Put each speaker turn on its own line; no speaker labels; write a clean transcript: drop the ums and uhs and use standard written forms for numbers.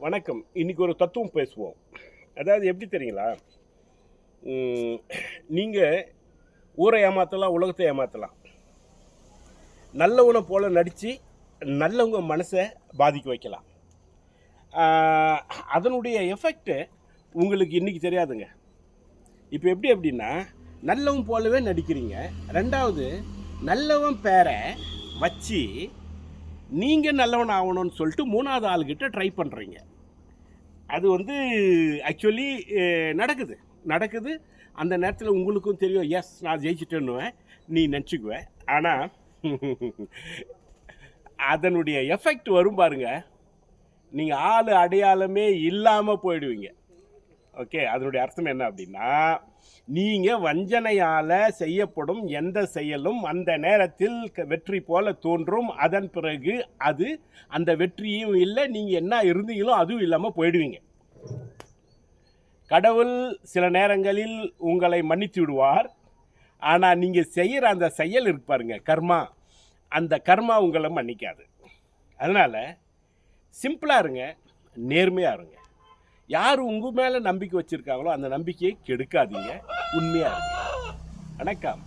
வணக்கம். இன்னைக்கு ஒரு தத்துவம் பேசுவோம். அதாவது எப்படி தெரியுங்களா? நீங்க ஊரை ஏமாத்தலாம், உலகத்தை ஏமாத்தலாம். நல்லவனை போல நடிச்சு, நல்லவங்க மனசை பாதிக்க வைக்கலாம். ஆ, அதனுடைய எஃபெக்ட் உங்களுக்கு இன்னைக்கு தெரியாதுங்க. இப்போ எப்படி அப்படின்னா, நல்லவன் போலவே நடிக்கிறீங்க. 2வது நல்லவன் பேரை வச்சு நீங்கள் நல்லவன் ஆகணும்னு சொல்லிட்டு 3வது ஆளுகிட்ட ட்ரை பண்ணுறீங்க. அது வந்து ஆக்சுவலி நடக்குது நடக்குது. அந்த நேரத்தில் உங்களுக்கும் தெரியும், எஸ் நான் ஜெயிச்சிட்டேன்னுவேன், நீ நினச்சிக்குவேன். ஆனால் அதனுடைய எஃபெக்ட் வரும் பாருங்க, நீங்கள் ஆள் அடையாளமே இல்லாமல் போயிடுவீங்க. ஓகே, அதனுடைய அர்த்தம் என்ன அப்படின்னா, நீங்கள் வஞ்சனையால் செய்யப்படும் எந்த செயலும் அந்த நேரத்தில் வெற்றி போல தோன்றும். அதன் பிறகு அது அந்த வெற்றியும் இல்லை, நீங்கள் என்ன இருந்தீங்களோ அதுவும் இல்லாமல் போயிடுவீங்க. கடவுள் சில நேரங்களில் உங்களை மன்னித்து விடுவார். ஆனால் நீங்கள் செய்கிற அந்த செயல் இருக்கு பாருங்க, கர்மா, அந்த கர்மா உங்களை மன்னிக்காது. அதனால் சிம்பிளாக இருங்க, நேர்மையாக இருங்க. யார் உங்கள் மேலே நம்பிக்கை வச்சுருக்காங்களோ அந்த நம்பிக்கையை கெடுக்காதீங்க, உண்மையாக இருங்க. வணக்கம்.